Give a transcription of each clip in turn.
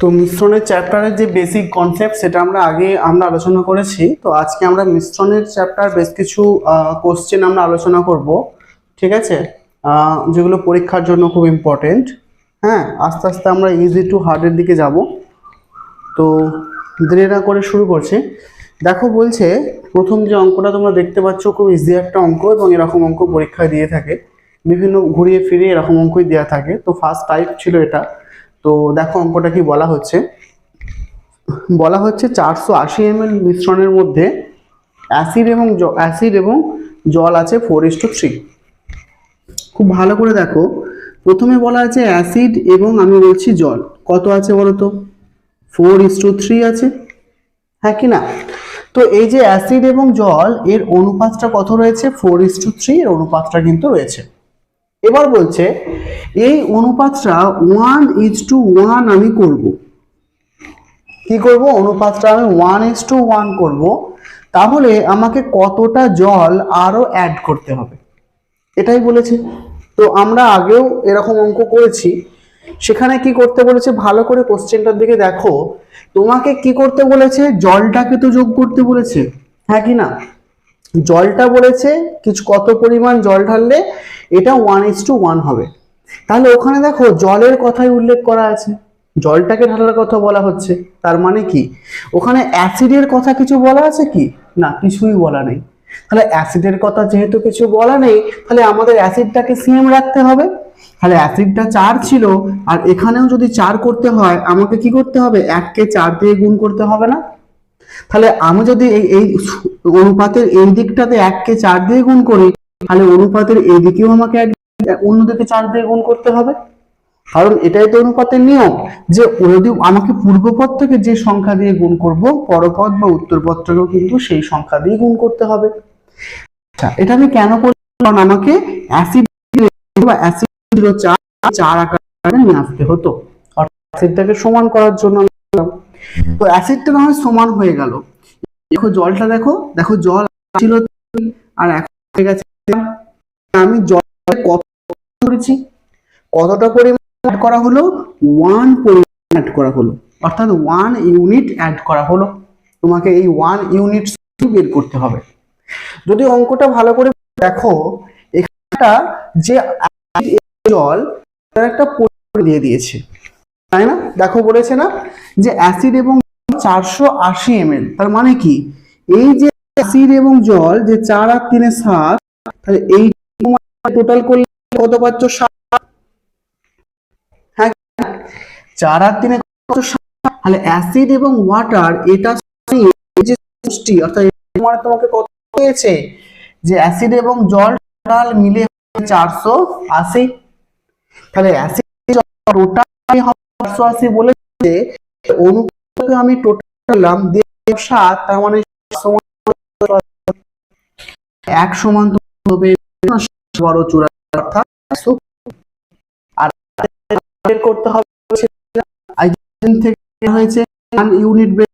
তো মিশ্রণের চ্যাপ্টারের যে বেসিক কনসেপ্ট সেটা আমরা আলোচনা করেছি। তো আজকে আমরা মিশ্রণের চ্যাপ্টার বেশ কিছু কোশ্চেন আমরা আলোচনা করব, ঠিক আছে, যেগুলো পরীক্ষার জন্য খুব ইম্পর্টেন্ট। হ্যাঁ, আস্তে আস্তে আমরা ইজি টু হার্ডের দিকে যাব। তো দেরি না করে শুরু করছি। দেখো, বলছে প্রথম যে অঙ্কটা তোমরা দেখতে পাচ্ছ খুব ইজি একটা অঙ্ক, এবং এরকম অঙ্ক পরীক্ষায় দিয়ে থাকে, বিভিন্ন ঘুরিয়ে ফিরিয়ে এরকম অঙ্কই দেওয়া থাকে। তো ফার্স্ট টাইপ ছিল এটা। তো দেখো অঙ্কটা কি বলা হচ্ছে। 480 ml মিশ্রণের মধ্যে অ্যাসিড এবং জল আছে 4:3। খুব ভালো করে দেখো, প্রথমে বলা আছে অ্যাসিড এবং আমি বলছি জল কত আছে বলো তো, 4:3 আছে, হ্যাঁ কি না? তো এই যে অ্যাসিড এবং জল এর অনুপাতটা কত রয়েছে, 4:3 এর অনুপাতটা কিন্তু রয়েছে। এবার বলছে এই অনুপাতটা 1:1 আমি করব। কি করব? অনুপাতটা আমি 1:1 করব। তাহলে আমাকে কতটা জল আরো অ্যাড করতে হবে, এটাই বলেছে। তো আমরা আগেও এরকম অঙ্ক করেছি, সেখানে কি করতে বলেছে, ভালো করে কোশ্চেনটার দিকে দেখো। তোমাকে কি করতে বলেছে, জলটাকে তো যোগ করতে বলেছে, হ্যাঁ কি না? জলটা বলেছে কিছু কত পরিমাণ জল ঢাললে এটা 1:1 হবে। তাহলে ওখানে দেখো জলের কথাই উল্লেখ করা আছে, জলটাকে ঢালার কথা বলা হচ্ছে। তার মানে কি ওখানে অ্যাসিডের কথা কিছু বলা আছে কি? না, কিছুই বলা নেই। তাহলে অ্যাসিডের কথা যেহেতু কিছু বলা নেই, তাহলে আমাদের অ্যাসিডটাকে সেম রাখতে হবে। তাহলে অ্যাসিডটা 4 ছিল, আর এখানেও যদি 4 করতে হয় আমাকে কি করতে হবে, 1কে 4 দিয়ে গুণ করতে হবে না? তাহলে আমি যদি এই অনুপাতের এই দিকটাতে 1কে 4 দিয়ে গুণ করি, তাহলে অনুপাতের এই দিকেও আমাকে অন্যদিকে 4 দিয়ে গুণ করতে হবে। কারণ এটাই তো অনুপাতের নিয়ম, যে যদি আমাকে পূর্বপদ থেকে যে সংখ্যা দিয়ে গুণ করব, পরপদ বা উত্তরপদটাকেও কিন্তু সেই সংখ্যা দিয়ে গুণ করতে হবে। আচ্ছা, এটা আমি কেন করলাম? কারণ আমাকে অ্যাসিড বা অ্যাসিড 4 আকারে নিয়ে আসতে হতো, অ্যাসিডটাকে সমান করার জন্য। তো অ্যাসিডটা না হয় সমান হয়ে গেল। দেখো জলটা দেখো, জল ছিল আর এখন হয়ে গেছে। আমি জল কত করেছি, কতটা পরিমাণ অ্যাড করা হলো, 1 পরিমাণ অ্যাড করা হলো, অর্থাৎ 1 ইউনিট অ্যাড করা হলো। তোমাকে এই 1 ইউনিট বের করতে হবে। যদি অঙ্কটা ভালো করে দেখো, এখানটা যে জল তার একটা পরিমাণ দিয়ে দিয়েছে, তাই না? দেখো বলেছে না যে অ্যাসিড এবং 480 ml। তার মানে কি এই যে অ্যাসিড এবং জল যে 4 আর 3 7, তাহলে এই টোটাল করলে কত পাচ্ছ, 7। হ্যাঁ, 4 আর 3 কত, 7। তাহলে অ্যাসিড এবং ওয়াটার এটা যে সমষ্টি, অর্থাৎ মানে তোমাকে কত পেয়েছে, যে অ্যাসিড এবং জল টোটাল মিলে 480। তাহলে অ্যাসিড টোটাল 480 বলেছে, অনুপাতকে আমি টোটাল করলাম 7, তার মানে 1 সমান হবে 12 অর্থাৎ 100। আর বের করতে হবে আইজেন থেকে হয়েছে 1 ইউনিট বের,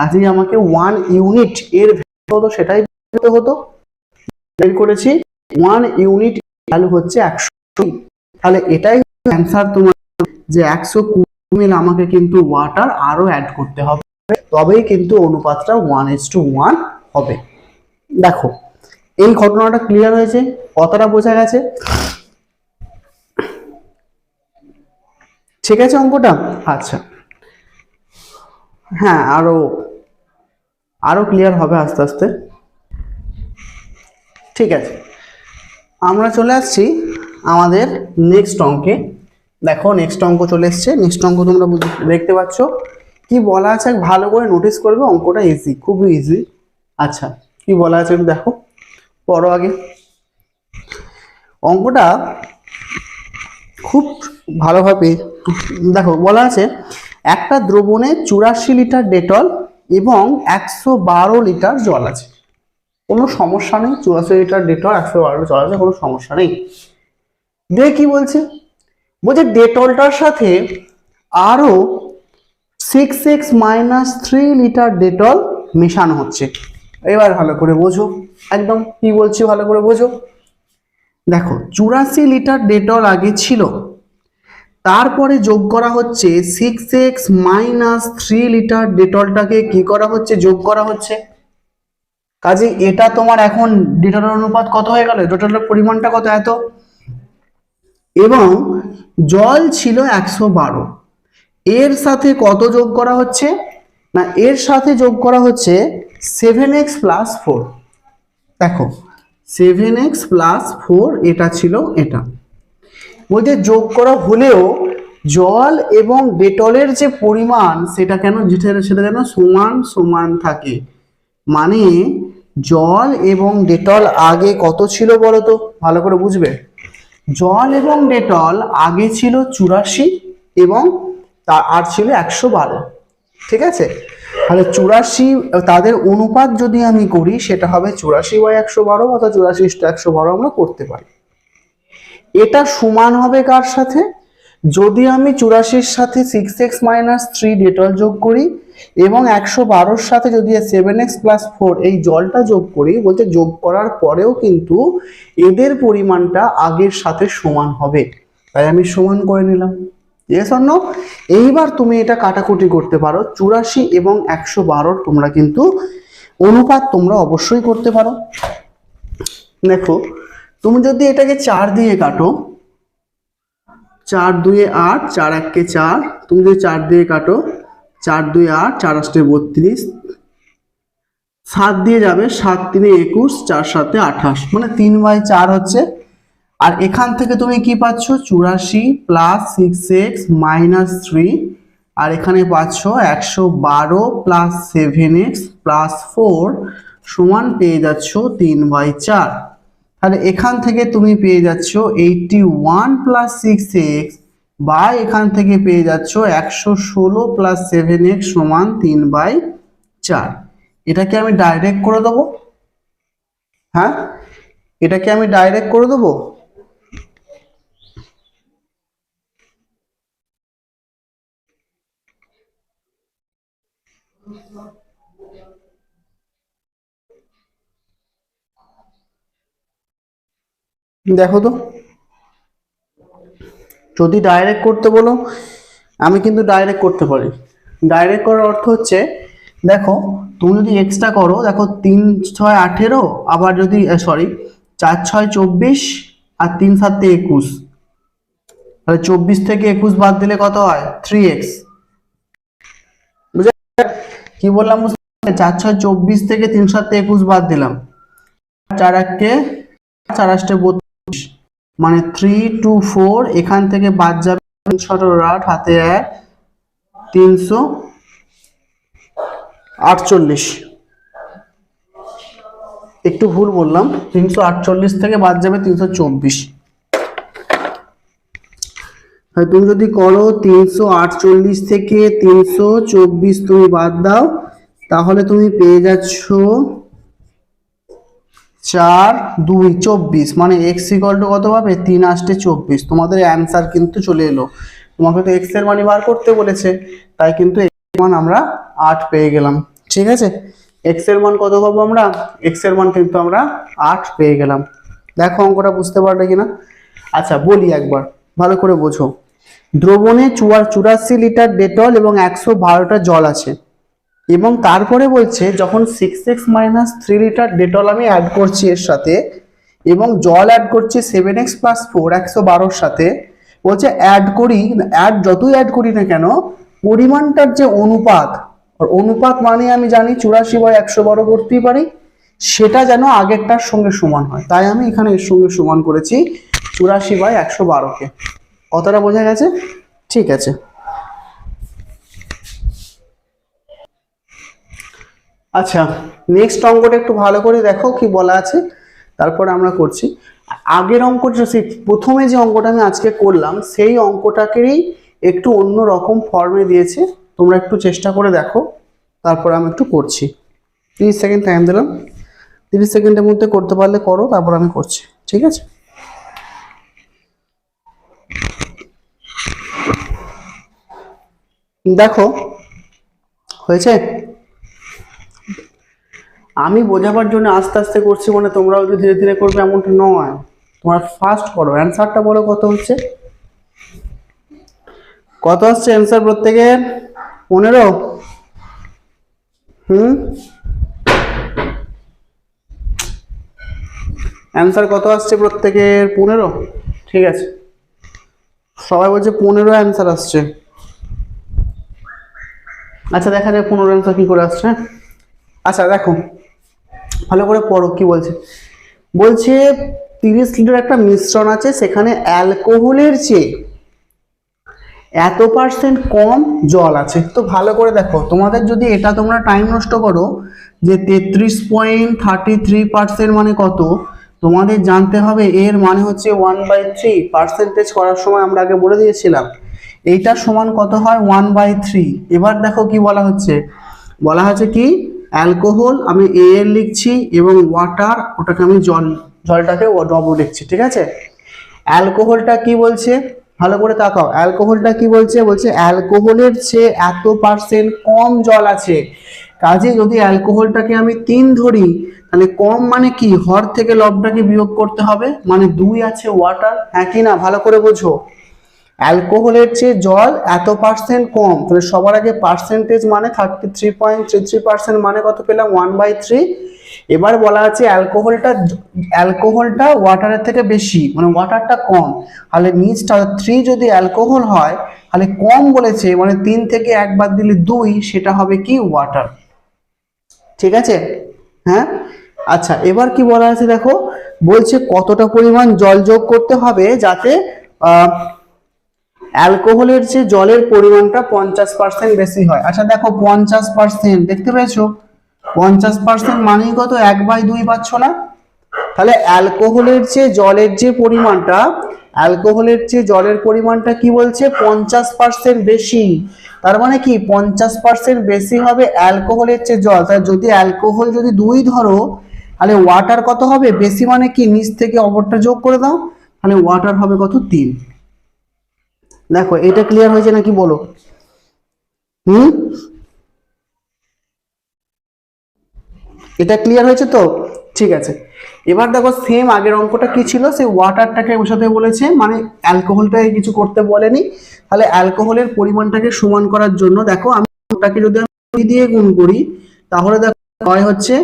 আজকে আমাকে 1 ইউনিট এর ভ্যালু হতো সেটাই বের হতো। বের করেছি 1 ইউনিট ভ্যালু হচ্ছে 100। তাহলে এটাই অ্যানসার তোমার, যে 120 ml আমাকে কিন্তু ওয়াটার আরো অ্যাড করতে হবে, তবেই কিন্তু অনুপাতটা 1:1 হবে। দেখো এই ঘটনাটা ক্লিয়ার হয়েছে, কতটা বোঝা গেছে? ঠিক আছে অঙ্কটা? আচ্ছা, হ্যাঁ, আরো ক্লিয়ার হবে আস্তে আস্তে। ঠিক আছে, আমরা চলে আসছি আমাদের নেক্সট অঙ্কে। দেখো নেক্সট অঙ্ক চলে এসছে। নেক্সট অঙ্ক তোমরা দেখতে পাচ্ছ কি বলা আছে, ভালো করে নোটিস করবে, অঙ্কটা ইজি, খুবই ইজি। আচ্ছা, কি বলা আছে দেখো, পড়ো আগে। অঙ্কটা খুব ভালোভাবে দেখো, বলা আছে একটা দ্রবণে 84 লিটার ডেটল এবং 112 লিটার জল আছে। কোনো সমস্যা নেই, 84 লিটার ডেটল 112 জল আছে, কোনো সমস্যা নেই। দিয়ে কি বলছে, ডেটলটার সাথে আরো 6x-3 লিটার ডেটল মেশানো হচ্ছে। এবার ভালো করে বোঝো, একদম কি বলছি ভালো করে বোঝো। দেখো 84 লিটার ডেটল আগে ছিল, তারপরে যোগ করা হচ্ছে 6x মাইনাস 3 লিটার ডেটলটাকে কি করা হচ্ছে, যোগ করা হচ্ছে। কাজে এটা তোমার এখন ডেটলের অনুপাত কত হয়ে গেল, ডেটলের পরিমাণটা কত, এত। এবং জল ছিল 112, এর সাথে কত যোগ করা হচ্ছে না, এর সাথে যোগ করা হচ্ছে 7x প্লাস 4। দেখো 7x প্লাস 4 এটা ছিল, এটা বলতে যোগ করা হলেও জল এবং ডেটলের যে পরিমাণ সেটা কেন, সেটা যেন সমান সমান থাকে। মানে জল এবং ডেটল আগে কত ছিল বলো তো, ভালো করে বুঝবে। জল এবং ডেটল আগে ছিল 84 এবং আর ছিল 112, ঠিক আছে। তাহলে 84, তাদের অনুপাত যদি আমি করি সেটা হবে 84/112 অথবা 84:112 আমরা করতে পারি। এটা সমান হবে কার সাথে, যদি আমি 84-র সাথে 6x মাইনাস 3 ডেটল যোগ করি এবং 112-র সাথে যদি 7x প্লাস 4 এই জলটা যোগ করি, বলতে যোগ করার পরেও কিন্তু এদের পরিমাণটা আগের সাথে সমান হবে, তাই আমি সমান করে নিলাম। Yes or no? এইবার তুমি এটা কাটাকুটি করতে পারো, 84 এবং 112 তোমরা কিন্তু অনুপাত তোমরা অবশ্যই করতে পারো। দেখো তুমি যদি এটাকে 4 দিয়ে কাটো, 4 2 8, 4 1 4, তুমি যদি 4 দিয়ে কাটো, 4 2 8, 4 8 32, 7 দিয়ে যাবে, 7 3 21, 4 7 28, মানে 3/4 হচ্ছে। আর এখান থেকে তুমি কি পাচ্ছ, 84 প্লাস 6x মাইনাস 3, আর এখানে পাচ্ছ 112 প্লাস 7x প্লাস 4 সমান পেয়ে যাচ্ছ 3/4। তাহলে এখান থেকে তুমি পেয়ে যাচ্ছ 81 প্লাস 6x, বা এখান থেকে পেয়ে যাচ্ছ 116 প্লাস 7x সমান 3/4। এটাকে আমি ডাইরেক্ট করে দেবো, হ্যাঁ এটাকে আমি ডাইরেক্ট করে দেবো। দেখো তো, যদি ডাইরেক্ট করতে বলো আমি কিন্তু ডাইরেক্ট করতে পারি। ডাইরেক্ট করার অর্থ হচ্ছে, দেখো তুমি যদি এক্সট্রা করো, দেখো 3 6 18, আবার যদি 4 6 24 আর 3 7 21, তাহলে 24 থেকে 21 বাদ দিলে কত হয়, 3x। বুঝলে কি বললাম? 4 6 24 থেকে 3 7 21 বাদ দিলাম, 4 1 4 8 32, মানে 3 2 4, এখান থেকে বাদ যাবে 8 হাতে 1, 348। একটু ভুল বললাম, 348 থেকে বাদ যাবে 324। তুমি যদি করো 348 থেকে 324 তুমি বাদ দাও, তাহলে তুমি পেয়ে যাচ্ছ 4 2 24, মানে x ইকুয়াল টু কত পাবে, 3 8 24। তোমাদের অ্যান্সার কিন্তু চলে এলো। তোমাকে তো x এর মানই বার করতে বলেছে, তাই কিন্তু x এর মান আমরা 8 পেয়ে গেলাম। ঠিক আছে, x এর মান কত পাবো আমরা, x এর মান কিন্তু আমরা 8 পেয়ে গেলাম। দেখো অঙ্কটা বুঝতে পারলে কিনা। আচ্ছা বলি একবার, ভালো করে বোঝো। দ্রবণে 84 লিটার ডেটল এবং 112টা জল আছে, এবং তারপরে বলছে যখন 6x মাইনাস 3 লিটার ডেটল আমি অ্যাড করছি এর সাথে, এবং জল অ্যাড করছি 7x প্লাস 4 112-র সাথে, বলছে যতই অ্যাড করি না কেন, পরিমাণটার যে অনুপাত, অনুপাত মানে আমি জানি 84/112 করতেই পারি, সেটা যেন আগেরটার সঙ্গে সমান হয়, তাই আমি এখানে এর সঙ্গে সমান করেছি 84/112-কে। কথাটা বোঝা গেছে? ঠিক আছে। আচ্ছা নেক্সট অঙ্কটা একটু ভালো করে দেখো কি বলা আছে, তারপরে আমরা করছি। আগের অঙ্কটা, প্রথমে যে অঙ্কটা আমি আজকে করলাম সেই অঙ্কটাকেই একটু অন্য রকম ফর্মে দিয়েছে, তোমরা একটু চেষ্টা করে দেখো, তারপরে আমি একটু করছি। 30 সেকেন্ড টাইম দিলাম, 30 সেকেন্ডের মধ্যে করতে পারলে করো, তারপর আমি করছি। ঠিক আছে, দেখো হয়েছে। আমি বোঝাবার জন্য আস্তে আস্তে করছি, মানে তোমরাও যদি ধীরে ধীরে করবে এমনটা নয়, তোমরা ফাস্ট করো। অ্যান্সারটা বলো কত হচ্ছে, কত আসছে অ্যান্সার প্রত্যেকের? 15। অ্যান্সার কত আসছে প্রত্যেকের? 15। ঠিক আছে, সবাই বলছে 15 অ্যান্সার আসছে। আচ্ছা দেখা যায় 15 অ্যান্সার কি করে আসছে। আচ্ছা দেখো ভালো করে পড়ো কি বলছে। বলছে 30 লিটার একটা মিশ্রণ আছে, সেখানে অ্যালকোহলের চেয়ে এত % কম জল আছে। তো ভালো করে দেখো, তোমাদের যদি এটা তোমরা টাইম নষ্ট করো যে 33.33% মানে কত, তোমাদের জানতে হবে এর মানে হচ্ছে 1/3 পার্সেন্টেজ করার সময় আমরা আগে বলে দিয়েছিলাম এইটা সমান কত হয় 1/3। এবার দেখো কি বলা হচ্ছে, বলা হচ্ছে কি অ্যালকোহল আমি এর লিখছি এবং ওয়াটার ওটাকে আমি জলটাকে ডব্লিউ লিখছি। ঠিক আছে, অ্যালকোহলটা কি বলছে ভালো করে তাকাও, অ্যালকোহলটা কি বলছে, বলছে অ্যালকোহলের চেয়ে এত % কম জল আছে। কাজে যদি অ্যালকোহলটাকে আমি 3 ধরি, তাহলে কম মানে কি হর থেকে লবটাকে বিয়োগ করতে হবে, মানে 2 আছে ওয়াটার, হ্যাঁ কি না ভালো করে বোঝো। অ্যালকোহলের চেয়ে জল এত % কম, তাহলে সবার আগে পার্সেন্টেজ মানে 33.33% মানে কত পেলাম 1/3। এবার বলা আছে অ্যালকোহলটা ওয়াটারের থেকে বেশি, মানে ওয়াটারটা কম, তাহলে নিচটা 3 যদি অ্যালকোহল হয় তাহলে কম বলেছে, মানে 3 থেকে 1 বাদ দিলে 2, সেটা হবে কি ওয়াটার। ঠিক আছে, হ্যাঁ। আচ্ছা এবার কি বলা আছে দেখো, বলছে কতটা পরিমাণ জল যোগ করতে হবে যাতে অ্যালকোহলের যে জলের পরিমাণটা 50% বেশি হয়। আচ্ছা দেখো 50% দেখতে পেয়েছো, 50% মানেই কত 1/2 পাচ্ছ না। তাহলে অ্যালকোহলের যে জলের পরিমাণটা কি বলছে 50% বেশি, তার মানে কি 50% বেশি হবে অ্যালকোহলের চেয়ে জল। তাহলে যদি অ্যালকোহল যদি 2 ধরো, তাহলে ওয়াটার কত হবে বেশি, মানে কি নিচ থেকে অপরটা যোগ করে দাও, তাহলে ওয়াটার হবে কত 3। দেখো এটা ক্লিয়ার হয়েছে নাকি বলো? এটা ক্লিয়ার হয়েছে তো? ঠিক আছে, এবার দেখো সেম আগের অঙ্কটা কি ছিল, সেই ওয়াটারটাকে বসাতে বলেছে, মানে অ্যালকোহলটাকে কিছু করতে বলেনি। তাহলে অ্যালকোহলের পরিমাণটাকে সমান করার জন্য দেখো আমি ওটাকে যদি আমি 2 দিয়ে গুণ করি, তাহলে দেখো 6 হচ্ছে,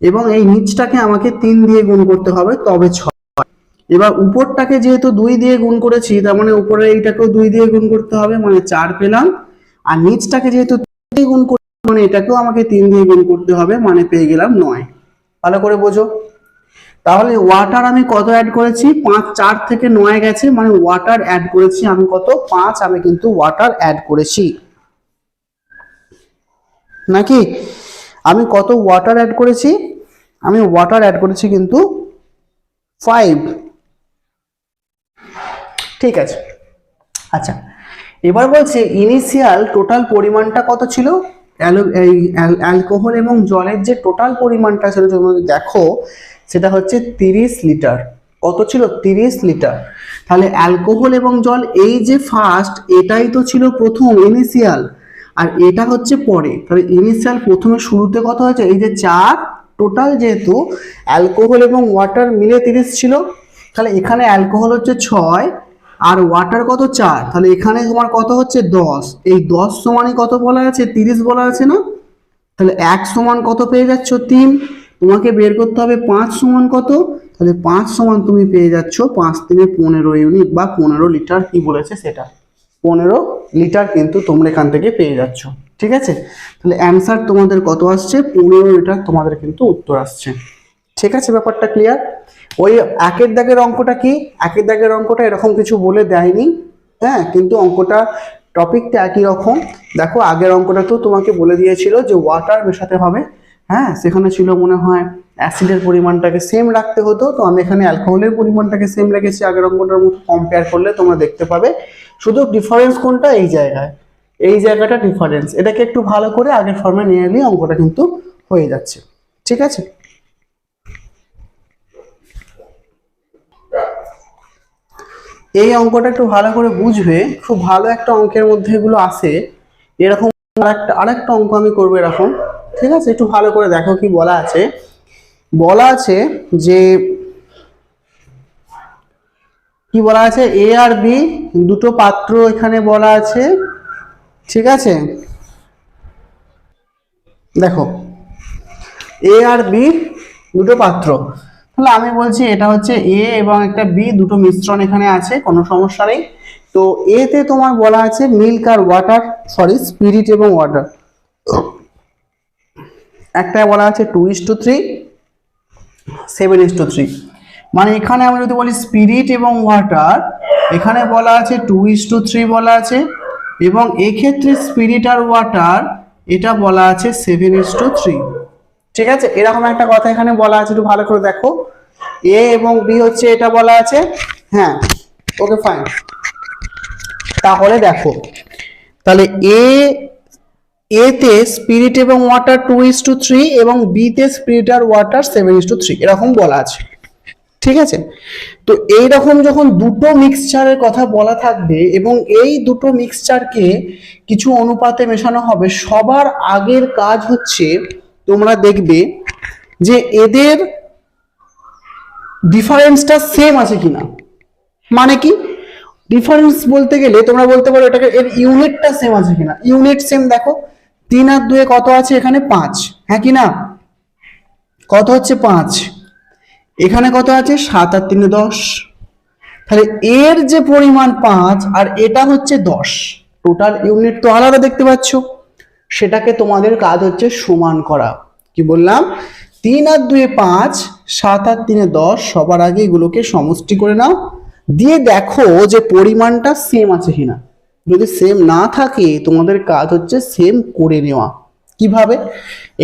এবং এই নিচটাকে আমাকে 3 দিয়ে গুণ করতে হবে তবে 6। এবার উপরটাকে যেহেতু 2 দিয়ে গুণ করেছি, তার মানে উপরে এইটাকেও 2 দিয়ে গুণ করতে হবে, মানে 4 পেলাম। আর নিচটাকে যেহেতু 3 দিয়ে গুণ করতে, মানে এটাকেও আমাকে 3 দিয়ে গুণ করতে হবে, মানে পেয়ে গেলাম 9। ভালো করে বোঝো। তাহলে ওয়াটার আমি কত অ্যাড করেছি 5, 4 থেকে 9 গেছে, মানে ওয়াটার অ্যাড করেছি আমি কত 5, আমি কিন্তু ওয়াটার অ্যাড করেছি নাকি। আমি কত ওয়াটার অ্যাড করেছি, আমি ওয়াটার অ্যাড করেছি কিন্তু 5। ঠিক আছে, আচ্ছা এবার বলছে ইনিশিয়াল টোটাল পরিমাণটা কত ছিল, অ্যালকোহল এবং জলের যে টোটাল পরিমাণটা ছিল যদি দেখো সেটা হচ্ছে 30 লিটার। কত ছিল 30 লিটার। তাহলে অ্যালকোহল এবং জল এই যে ফার্স্ট, এটাই তো ছিল প্রথম ইনিশিয়াল, আর এটা হচ্ছে পরে। তাহলে ইনিশিয়াল প্রথমে শুরুতে কত হয়েছে এই যে 4, টোটাল যেহেতু অ্যালকোহল এবং ওয়াটার মিলে 30 ছিল, তাহলে এখানে অ্যালকোহল হচ্ছে 6 আর ওয়াটার কত 4, তাহলে এখানে তোমার কত হচ্ছে 10। এই 10 সমানই কত বলা আছে 30 বলা আছে না, তাহলে 1 সমান কত পেয়ে যাচ্ছ 3। তোমাকে বের করতে হবে 5 সমান কত, তাহলে 5 সমান তুমি পেয়ে যাচ্ছ 5 3 15 ইউনিট বা 15 লিটার, কি বলেছে সেটা 15 লিটার কিন্তু তোমরা এখান থেকে পেয়ে যাচ্ছ। ঠিক আছে, তাহলে অ্যান্সার তোমাদের কত আসছে 15 লিটার তোমাদের কিন্তু উত্তর আসছে। ঠিক আছে, ব্যাপারটা ক্লিয়ার। ওই একের দাগের অঙ্কটা কি, একের দাগের অঙ্কটা এরকম কিছু বলে দেয়নি, হ্যাঁ, কিন্তু অঙ্কটা টপিকটা একই রকম। দেখো আগের অঙ্কটা তো তোমাকে বলে দিয়েছিল যে ওয়াটার মেশাতে হবে, হ্যাঁ, সেখানে ছিল মনে হয় অ্যাসিডের পরিমাণটাকে সেম রাখতে হতো, তো আমি এখানে অ্যালকোহলের পরিমাণটাকে সেম রেখেছি আগের অঙ্কটার মতো। কম্পেয়ার করলে তোমরা দেখতে পাবে শুধু ডিফারেন্স কোনটা এই জায়গায়, এই জায়গাটা ডিফারেন্স, এটাকে একটু ভালো করে আগের ফর্মে নিয়ে এলে অঙ্কটা কিন্তু হয়ে যাচ্ছে। ঠিক আছে, এই অঙ্কটা একটু ভালো করে বুঝবে, খুব ভালো একটা অঙ্কের মধ্যে এগুলো আসে। এরকম আরেকটা অঙ্ক আমি করবো এরকম। ঠিক আছে, একটু ভালো করে দেখো কি বলা আছে। বলা আছে যে কি বলা আছে, এ আর বি দুটো পাত্র এখানে বলা আছে, ঠিক আছে। দেখো এ আর বি দুটো পাত্র, তাহলে আমি বলছি এটা হচ্ছে এ এবং একটা বি দুটো মিশ্রণ এখানে আছে, কোনো সমস্যা নেই। তো এতে তোমার বলা আছে মিল্ক আর ওয়াটার, সরি স্পিরিট এবং ওয়াটার, একটা বলা আছে 2:3, 7:3। মানে এখানে আমরা যদি বলি স্পিরিট এবং ওয়াটার, এখানে বলা আছে 2:3 বলা আছে, এবং এক্ষেত্রে স্পিরিট আর ওয়াটার এটা বলা আছে 7:3। ঠিক আছে, এরকম একটা কথা এখানে বলা আছে, একটু ভালো করে দেখো। এ এবং বি হচ্ছে এটা বলা আছে, হ্যাঁ ওকে ফাইন। তাহলে দেখো, তাহলে এতে স্পিরিট এবং ওয়াটার 2:3 এবং বি তে স্পিরিট আর ওয়াটার 7:3 এরকম বলা আছে, ঠিক আছে। তো এইরকম যখন দুটো মিক্সচারের কথা বলা থাকবে এবং এই দুটো মিক্সচারকে কিছু অনুপাতে মেশানো হবে, সবার আগের কাজ হচ্ছে তোমরা দেখবে যে এদের ডিফারেন্সটা সেম আছে কিনা। মানে কি ডিফারেন্স বলতে গেলে তোমরা বলতে পারো এটাকে এর ইউনিটটা সেম আছে কিনা। ইউনিট সেম, দেখো 3 আর 2 কত আছে এখানে 5, হ্যাঁ কি না, কত হচ্ছে 5, এখানে কত আছে 7 আর 3 10, তাহলে এর যে পরিমাণ 5 আর এটা হচ্ছে 10, টোটাল ইউনিট তো আলাদা দেখতে পাচ্ছ, সেটাকে তোমাদের কাজ হচ্ছে সমান করা। কি বললাম, 3 আর 2 5, 7 আর 3 10, সবার আগে এগুলোকে সমষ্টি করে নাও, দিয়ে দেখো যে পরিমাণটা সেম আছে কিনা। যদি সেম না থাকে তোমাদের কাজ হচ্ছে সেম করে নেওয়া। কিভাবে,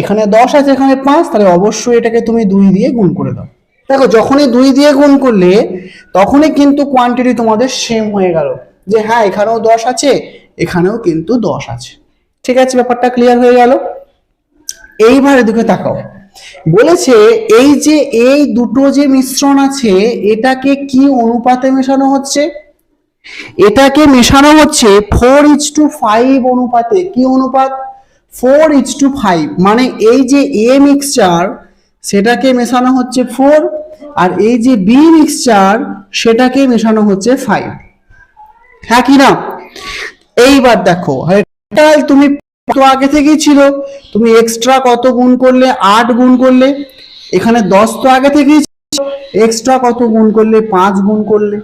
এখানে 10 আছে এখানে 5, তাহলে অবশ্যই এটাকে তুমি 2 দিয়ে গুণ করে দাও। দেখো যখনই 2 দিয়ে গুণ করলে তখনই কিন্তু কোয়ান্টিটি তোমাদের সেম হয়ে গেল, যে হ্যাঁ এখানেও 10 আছে এখানেও কিন্তু 10 আছে। ঠিক আছে, ব্যাপারটা ক্লিয়ার হয়ে গেল। এইবারে দিকে তাকাও, বলেছে এই যে এই দুটো যে মিশ্রণ আছে এটাকে কি অনুপাতে মেশানো হচ্ছে, এটাকে মেশানো হচ্ছে 4:5 অনুপাতে। কি অনুপাত, 4:5। মানে এই যে এ মিক্সচার সেটাকে মেশানো হচ্ছে 4, আর এই যে বি মিক্সচার সেটাকে মেশানো হচ্ছে 5, হ্যাঁ কি না। এইবার দেখো টোটাল তুমি তো আগে থেকেই ছিল, তুমি এক্সট্রা কত গুণ করলে, 8 গুণ করলে, এখানে 10 তো আগে থেকেই ছিল, এক্সট্রা কত গুণ করলে, 5 গুণ করলে।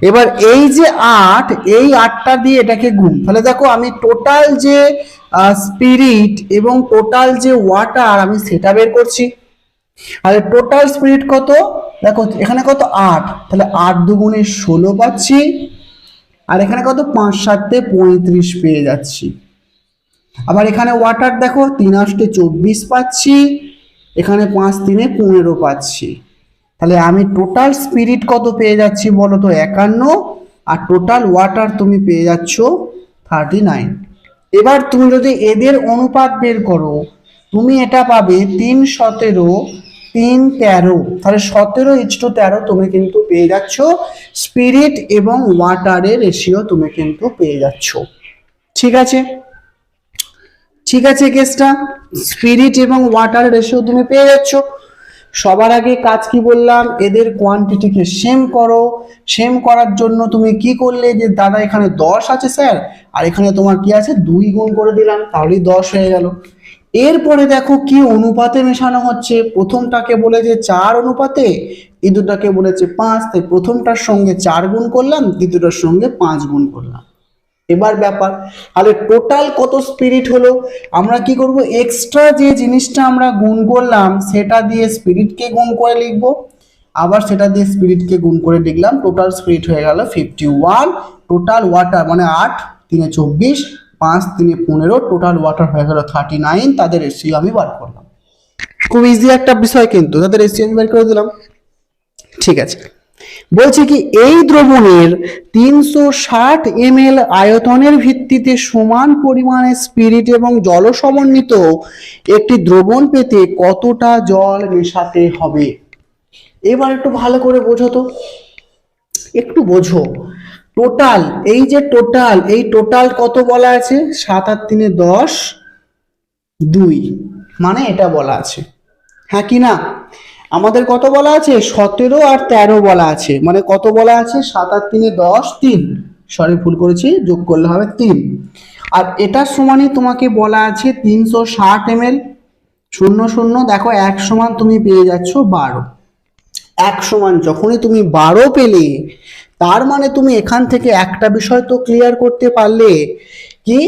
এবার এই যে 8, এই 8টা দিয়ে এটাকে গুণ, তাহলে দেখো আমি টোটাল যে স্পিরিট এবং টোটাল যে ওয়াটার আমি সেটা বের করছি। আর টোটাল স্পিরিট কত, দেখো এখানে কত 8, তাহলে 8 দুগুণে 16 পাচ্ছি, আর এখানে কত 5 7 35 পেয়ে যাচ্ছি। আবার এখানে ওয়াটার দেখো 3 8 24 পাচ্ছি, এখানে 5 3 15 পাচ্ছি। তাহলে আমি টোটাল স্পিরিট কত পেয়ে যাচ্ছি বলো তো 51, আর টোটাল ওয়াটার তুমি পেয়ে যাচ্ছ 39। এবার তুমি যদি এদের অনুপাত বের করো তুমি এটা পাবে 3 17 3 13, তাহলে 17:13 তুমি কিন্তু পেয়ে যাচ্ছ স্পিরিট এবং ওয়াটারের রেশিও তুমি কিন্তু পেয়ে যাচ্ছ। ঠিক আছে, ঠিক আছে, কেসটা স্পিরিট এবং ওয়াটার রেশিও তুমি পেয়ে যাচ্ছ। সবার আগে কাজ কি বললাম, এদের কোয়ান্টিটিকে সেম করো। সেম করার জন্য তুমি কি করলে, যে দাদা এখানে 10 আছে স্যার, আর এখানে তোমার কি আছে 2 গুণ করে দিলাম, তাহলেই 10 হয়ে গেল। এরপরে দেখো কি অনুপাতে মেশানো হচ্ছে, প্রথমটাকে বলেছে 4 অনুপাতে, এই দুটাকে বলেছে 5, তাই প্রথমটার সঙ্গে 4 গুণ করলাম, দ্বিতীয়টার সঙ্গে 5 গুণ করলাম। এবার ব্যাপার, তাহলে টোটাল কত স্পিরিট হলো, আমরা কি করব, এক্সট্রা যে জিনিসটা আমরা গুণ করলাম সেটা দিয়ে স্পিরিটকে গুণ করে লিখব, আবার সেটা দিয়ে স্পিরিটকে গুণ করে লিখলাম, টোটাল স্পিরিট হয়ে গেল 51। টোটাল ওয়াটার মানে 8 3 24 5 3 15, টোটাল ওয়াটার হয়ে গেল 39। তাদের রেশিও আমি বার করলাম, খুব ইজি একটা বিষয়, কিন্তু তাদের রেশিও আমি বের করে দিলাম। ঠিক আছে, বলছে কি এই দ্রবণের 360 ml আয়তনের ভিত্তিতে সমান পরিমাণে স্পিরিট এবং জল সমন্বিত একটি দ্রবণ পেতে কতটা জল মেশাতে হবে। এবার একটু ভালো করে বোঝো তো, একটু বোঝো। টোটাল, এই যে টোটাল, এই টোটাল কত বলা আছে, 7 আর 3 10 2, মানে এটা বলা আছে, হ্যাঁ কি না। আমাদের কত বলা আছে, 17 আর 13 বলা আছে, মানে কত বলা আছে, 7 আর 3 10, 3, সরি ভুল করেছি, যোগ করলে হবে 3। আর এটার সমানই তোমাকে বলা আছে 360 ml, 0 0, দেখো 1 সমান তুমি পেয়ে যাচ্ছ 12। 1 সমান যখনই তুমি 12 পেলে, তার মানে তুমি এখান থেকে একটা বিষয় তো ক্লিয়ার করতে পারলে, কি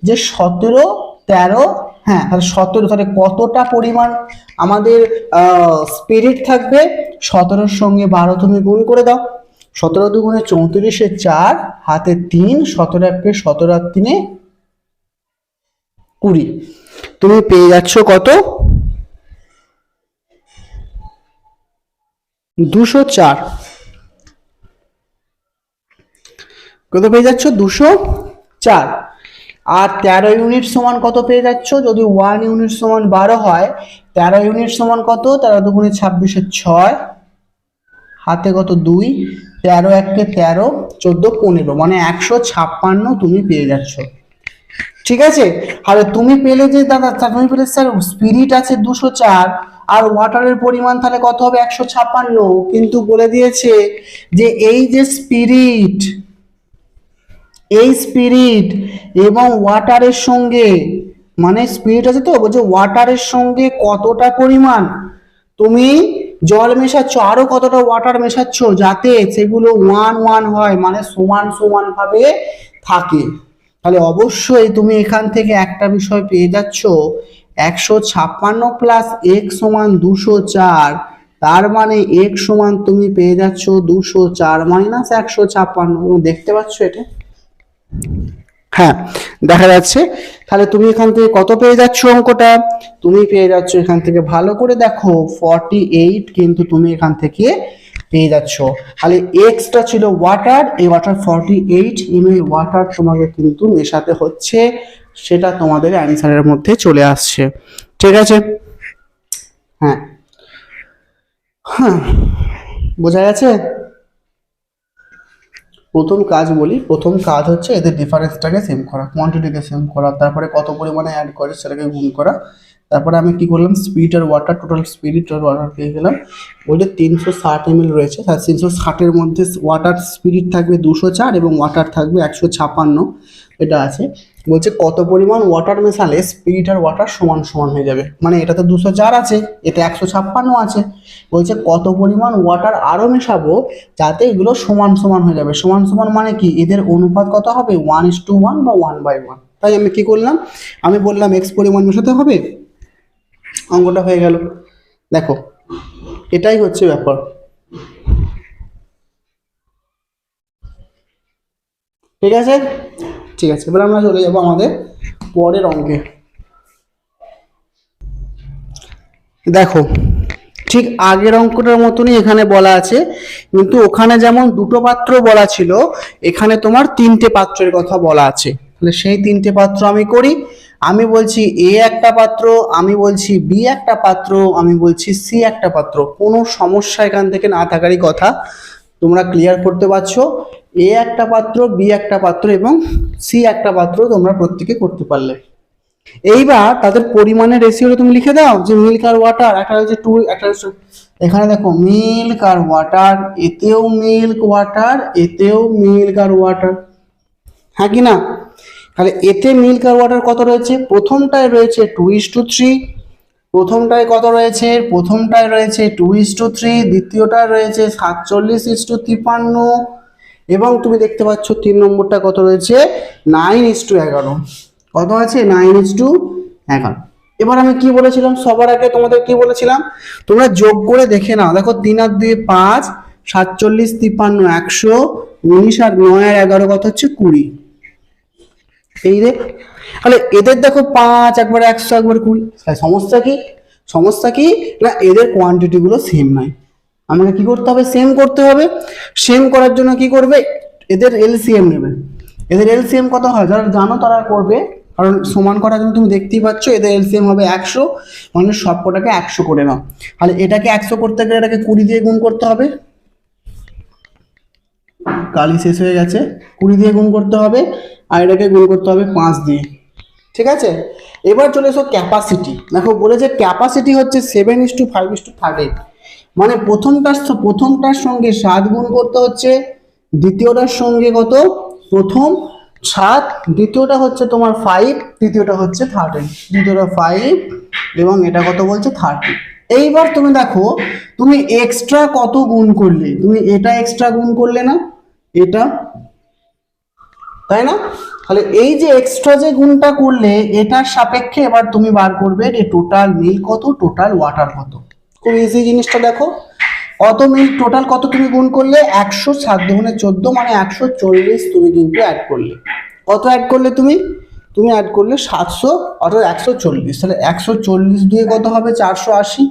যে 17 13, হ্যাঁ তাহলে 17, তাহলে কতটা পরিমাণ আমাদের স্পিরিট থাকবে, 17-র সঙ্গে 12 তুমি গুণ করে দাও, 17 দুগুণে 34, 4 হাতে 3, 17 1 17 আর 3 20, তুমি পেয়ে যাচ্ছ কত, 204। কত পেয়ে যাচ্ছ, 204। আর 13 ইউনিট সমান কত পেয়ে যাচ্ছ, যদি 1 ইউনিট সমান 12 হয়, 13 ইউনিট সমান কত, 13 দুগুণে 26, 6 হাতে কত 2, 13 1 13, 14 15, মানে 156 তুমি পেয়ে যাচ্ছ। ঠিক আছে, তাহলে তুমি পেলে যে দাদা, তুমি পেলে স্যার স্পিরিট আছে 204 আর ওয়াটারের পরিমাণ তাহলে কত হবে 156, কিন্তু বলে দিয়েছে যে এই যে স্পিরিট, এই স্পিরিট এবং ওয়াটারের সঙ্গে, মানে স্পিরিট আছে তো, বলছে ওয়াটারের সঙ্গে কতটা পরিমাণ তুমি জল মেশাচ্ছ, আরো কতটা ওয়াটার মেশাচ্ছ, যাতে সেগুলো 1 1 হয়, মানে সমান সমান ভাবে থাকে। তাহলে অবশ্যই তুমি এখান থেকে একটা বিষয় পেয়ে যাচ্ছ, 156 প্লাস x সমান 204, তার মানে x সমান তুমি পেয়ে যাচ্ছ 204 মাইনাস 156, দেখতে পাচ্ছ এটা, হ্যাঁ দেখা যাচ্ছে। তাহলে তুমি এখান থেকে কত পেয়ে যাচ্ছ, অঙ্কটা তুমি পেয়ে যাচ্ছ এখান থেকে, ভালো করে দেখো 48 কিন্তু তুমি এখান থেকে পেয়ে যাচ্ছ। তাহলে এক্সটা ছিল ওয়াটার, এই ওয়াটার 48 ml ওয়াটার তোমাকে কিন্তু মেশাতে হচ্ছে, সেটা তোমাদের অ্যান্সারের মধ্যে চলে আসছে। ঠিক আছে, হ্যাঁ হ্যাঁ বোঝা গেছে। প্রথম কাজ বলি, প্রথম কাজ হচ্ছে এদের ডিফারেন্সটাকে সেম করা, কোয়ান্টিটিকে সেম করা, তারপরে কত পরিমাণে অ্যাড করে সেটাকে গুণ করা, তারপরে আমি কি করলাম, স্পিরিট আর ওয়াটার, টোটাল স্পিরিট আর ওয়াটার পেয়ে গেলাম। ওইটা 360 ml রয়েছে, তার 360-এর মধ্যে ওয়াটার স্পিরিট থাকবে 204 এবং ওয়াটার থাকবে 156, এটা আছে। বলছে কত পরিমাণ ওয়াটার মেশালে স্পিরিট আর ওয়াটার সমান সমান হয়ে যাবে, মানে এটা তো 204 আছে, এটা 156 আছে, বলছে কত পরিমাণ ওয়াটার আরো মেশাবো যাতে এগুলো সমান সমান হয়ে যাবে। সমান সমান মানে কি, এদের অনুপাত কত হবে, 1:1 বা 1/1। তাই আমি কি করলাম, আমি বললাম x পরিমাণ মেশাতে হবে, অঙ্কটা হয়ে গেল। দেখো এটাই হচ্ছে ব্যাপার। ঠিক আছে, ঠিক আছে, এবার আমরা চলে যাবো আমাদের পরের অঙ্কে। দেখো ঠিক আগের অঙ্কটার মতনই এখানে বলা আছে, কিন্তু ওখানে যেমন দুটো পাত্র বলা ছিল, এখানে তোমার 3টে পাত্রের কথা বলা আছে। তাহলে সেই 3টে পাত্র আমি করি, আমি বলছি এ একটা পাত্র, আমি বলছি বি একটা পাত্র, আমি বলছি সি একটা পাত্র, কোনো সমস্যা এখান থেকে না থাকারই কথা, তোমরা ক্লিয়ার করতে পারছো। এ একটা পাত্র, বি একটা পাত্র এবং সি একটা পাত্র তোমরা প্রত্যেকে করতে পারলে। এইবার তাদের পরিমাণের রেশিওটা তুমি লিখে দাও, যে মিল্ক আর ওয়াটার, একটা হচ্ছে 2, একটা হচ্ছে, এখানে দেখো মিল্ক আর ওয়াটার, এতেও মিল্ক ওয়াটার, এতেও মিল্ক আর ওয়াটার, হ্যাঁ কি না। তাহলে এতে মিল্ক আর ওয়াটার কত রয়েছে, প্রথমটায় রয়েছে 2:3, প্রথমটায় কত রয়েছে, প্রথমটায় রয়েছে 2:3, দ্বিতীয়টায় রয়েছে 47:53, এবং তুমি দেখতে পাচ্ছ 3 নম্বরটা কত রয়েছে, 9:11, কত আছে, 9:11। এবার আমি কি বলেছিলাম, সবার আগে তোমাদের কি বলেছিলাম, তোমরা যোগ করে দেখে নাও, দেখো 3 আর 2 5, 47 53 100, 19 আর 9 আর 11 কত হচ্ছে 20। এই রে, তাহলে এদের দেখো 5 একবার 100 একবার 20, সমস্যা কি, সমস্যা কি না, এদের কোয়ান্টিটি গুলো সেম নাই, আমাকে কি করতে হবে, সেম করতে হবে। সেম করার জন্য কি করবে, এদের এলসিএম নেবে। এদের এলসিএম কত হয় যারা জানো তারা করবে, কারণ সমান করার জন্য তুমি দেখতেই পাচ্ছ এদের এলসিএম হবে 100, মানে সবকটাকে 100 করে নাও। তাহলে এটাকে 100 করতে গেলে এটাকে 20 দিয়ে গুণ করতে হবে, কালি শেষ হয়ে গেছে, 20 দিয়ে গুণ করতে হবে, আর এটাকে গুণ করতে হবে 5 দিয়ে। ঠিক আছে, এবার চলে এসো ক্যাপাসিটি। দেখো বলেছে ক্যাপাসিটি হচ্ছে 7:5:13, মানে প্রথমটার সঙ্গে 7 গুণ করতে হচ্ছে, দ্বিতীয়টার সঙ্গে কত, প্রথম 7, দ্বিতীয়টা হচ্ছে তোমার 5, তৃতীয়টা হচ্ছে 13, দ্বিতীয়টা 5 এবং এটা কত বলছে 30। এইবার তুমি দেখো তুমি এক্সট্রা কত গুণ করলে, তুমি এটা এক্সট্রা গুণ করলে না, এটা, তাই না? তাহলে এই যে এক্সট্রা যে গুণটা করলে এটার সাপেক্ষে এবার তুমি বার করবে যে টোটাল মিল্ক কত, টোটাল ওয়াটার কত। খুব ইজি জিনিসটা দেখো, কত মিল্ক টোটাল কত তুমি গুণ করলে, 100 7 দুগুণে 14 মানে 140 তুমি কিন্তু অ্যাড করলে। কত অ্যাড করলে তুমি অ্যাড করলে 700 অর্থাৎ 140। তাহলে 140 দিয়ে কত হবে, 480,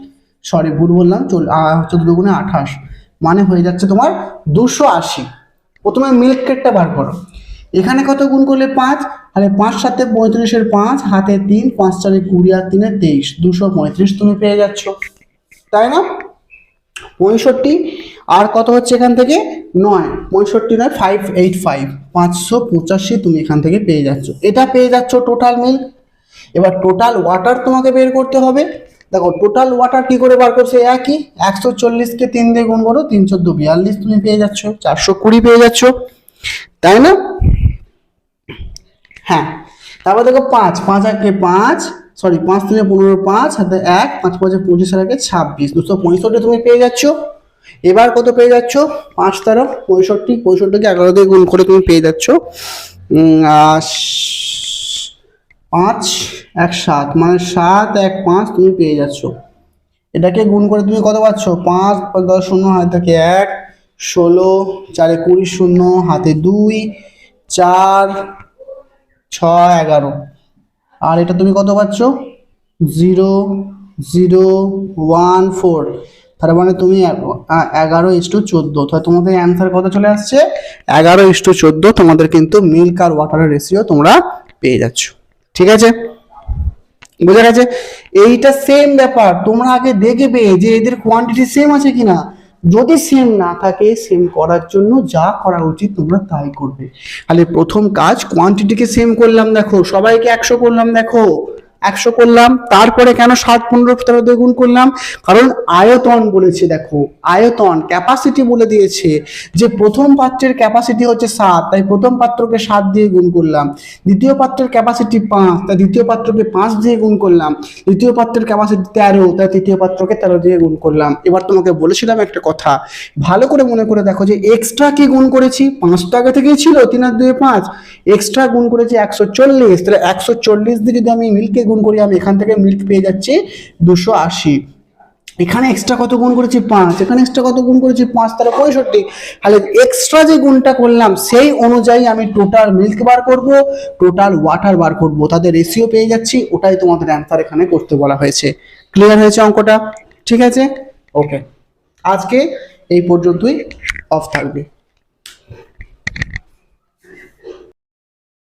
সরি ভুল বললাম, 14 দুগুণে 28 মানে হয়ে যাচ্ছে তোমার 280। প্রথমে মিল্ক কেটটা বার করো, এখানে কত গুণ করলে 5, তাহলে 5 7 35 5 হাতে 3, 5 4 20 আর 3 23, 235 তুমি পেয়ে যাচ্ছ, তাই না? 65 আর কত হচ্ছে এখান থেকে 9, 65 নয় 585, 585 তুমি এখান থেকে পেয়ে যাচ্ছ। এটা পেয়ে যাচ্ছ টোটাল মিল্ক। এবার টোটাল ওয়াটার তোমাকে বের করতে হবে। দেখো টোটাল ওয়াটার কি করে বার করছে, একই 140কে 3 দিয়ে গুণ করো, 3 14 42 তুমি পেয়ে যাচ্ছ, 420 পেয়ে যাচ্ছ, তাই না? হ্যাঁ, তারপর দেখো 5 5 আগে 5, সরি 5 3 15 5 হাতে 1, 5 5 25 আর আগে 26, 265 তুমি পেয়ে যাচ্ছ। এবার কত পেয়ে যাচ্ছ, 5 13 65, 65কে 11 দিয়ে গুণ করে তুমি পেয়ে যাচ্ছ 5 1 7 মানে 7 1 5 তুমি পেয়ে যাচ্ছ। এটাকে গুণ করে তুমি কত পাচ্ছ, 5 10 0 হাতে থাকে 1, 16 4 20 0 হাতে 2, 4 6 11 আর এটা তুমি কত পাচ্ছ 0 0 1 4। তার মানে তুমি 11:14, তাহলে তোমাদের অ্যান্সার কত চলে আসছে, 11:14 তোমাদের কিন্তু মিল্ক আর ওয়াটারের রেশিও তোমরা পেয়ে যাচ্ছ। ঠিক আছে, বোঝা গেছে? এইটা সেম ব্যাপার, তোমরা আগে দেখবে যে এদের কোয়ান্টিটি সেম আছে কিনা। যদি সেম না থাকে, সেম করার জন্য যা করা উচিত তোমরা তাই করবে। তাহলে প্রথম কাজ কোয়ান্টিটিকে সেম করলাম, দেখো সবাইকে 100 করলাম, দেখো 100 করলাম, তারপরে কেন 7 15 17 দিয়ে গুণ করলাম, কারণ আয়তন বলেছে, দেখো আয়তন ক্যাপাসিটি বলে দিয়েছে যে প্রথম পাত্রের ক্যাপাসিটি হচ্ছে 7, তাই প্রথম পাত্রকে 7 দিয়ে গুণ করলাম। দ্বিতীয় পাত্রের ক্যাপাসিটি 5, তাই দ্বিতীয় পাত্রকে 5 দিয়ে গুণ করলাম। তৃতীয় পাত্রের ক্যাপাসিটি 13, তাই তৃতীয় পাত্রকে 13 দিয়ে গুণ করলাম। এবার তোমাকে বলেছিলাম একটা কথা, ভালো করে মনে করে দেখো যে এক্সট্রা কি গুণ করেছি, 5 টা আগে থেকেই ছিল, 3 আর 2 5, এক্সট্রা গুণ করেছি 140। তাহলে 140 দিয়ে যদি আমি মিল্কে গুণ করি, আমি এখান থেকে মিল্ক পেয়ে যাচ্ছি 280। এখানে এক্সট্রা কত গুণ করেছি 5, এখানে এক্সট্রা কত গুণ করেছি 5 তাহলে 65। তাহলে এক্সট্রা যে গুণটা করলাম সেই অনুযায়ী আমি টোটাল মিল্ক বার করব, টোটাল ওয়াটার বার করব, তাদের রেশিও পেয়ে যাচ্ছি। ওটাই তোমাদের অ্যান্সার এখানে করতে বলা হয়েছে। ক্লিয়ার হয়েছে অঙ্কটা? ঠিক আছে, ওকে, আজকে এই পর্যন্তই, অফ থাকবে।